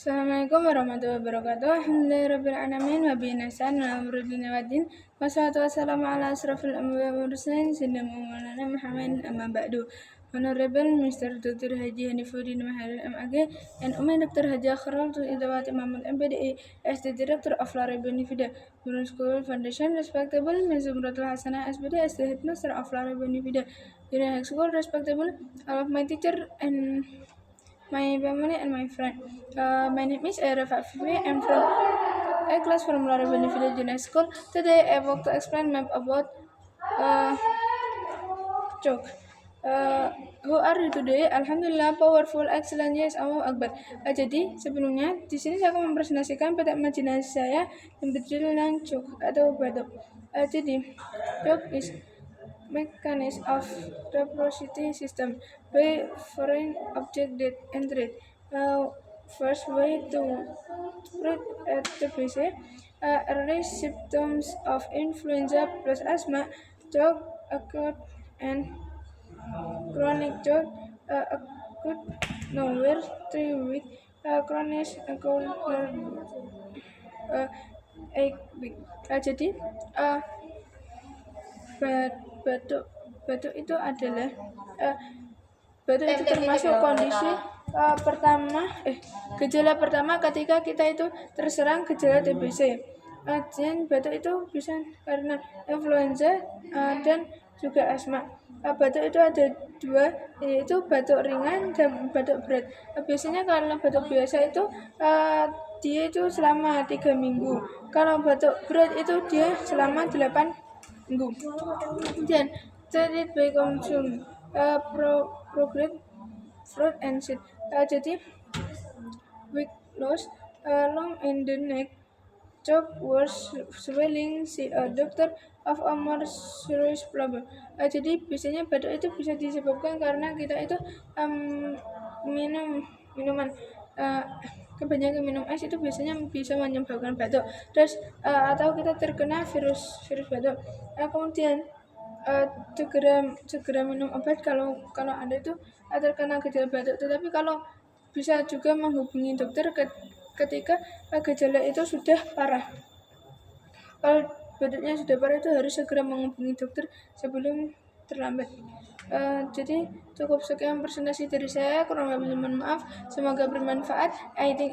Assalamualaikum warahmatullahi wabarakatuh. Alhamdulillahirabbil alamin wa bihi nasta'in ala umuri dunya waddin. Wassalatu wassalamu ala asrofil anbiya'i wal mursalin sayyidina Maulana Muhammadin amma ba'du. Honorable Mr. Dr. Haji Hanifuddin Mahathir MAG and Umar Dr. Haji Akhrul Idawati Mahmud MPDI as the Director of Lare Benefida Burun School Foundation, respectable Ms. Zumratul Hasanah SPD as the Headmaster of Lare Benefida Junior High School, respectable all of my teacher and my family and my friend. My name is Rafa Fifi. I'm from a class from Lare Benefida Junior School. Today I want to explain map about chalk. Who are you today? Alhamdulillah, powerful, excellent, yes, Allah Akbar. Jadi sebelumnya di sini saya akan mempresentasikan peta imajinasi saya yang berjudul chalk atau batu. Jadi chalk is mechanism of reciprocity system by foreign object that enter it. First way to spread at the PC. Early symptoms of influenza plus asthma, chalk occurred and chronic chalk occurred nowhere 3 weeks. Chronic occurred 8 weeks. Jadi batuk itu adalah batuk itu termasuk kondisi gejala pertama ketika kita itu terserang gejala TBC. Dan batuk itu bisa karena influenza dan juga asma. Batuk itu ada dua, yaitu batuk ringan dan batuk berat. Biasanya kalau batuk biasa itu dia itu selama 3 minggu. Kalau batuk berat itu dia selama 8 minggu. Kemudian treated by consume progress fruit and seed. Jadi weak loss, long in the neck, chalk worse swelling, see a doctor of a more serious problem. Jadi biasanya batuk itu bisa disebabkan karena kita itu minuman kebanyakan minum es itu biasanya bisa menyebabkan batuk. Terus atau kita terkena virus batuk. Kemudian segera minum obat kalau ada itu terkena gejala batuk. Tetapi kalau bisa juga menghubungi dokter ketika gejala itu sudah parah. Kalau batuknya sudah parah itu harus segera menghubungi dokter sebelum terlambat. Jadi cukup sekian presentasi dari saya, kurang lebih mohon maaf. Semoga bermanfaat. I think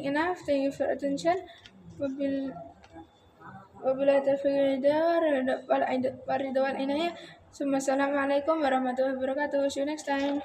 enough. Thank you for attention. Wabillahi taufiq wal hidayah. Assalamualaikum warahmatullahi wabarakatuh. See you next time.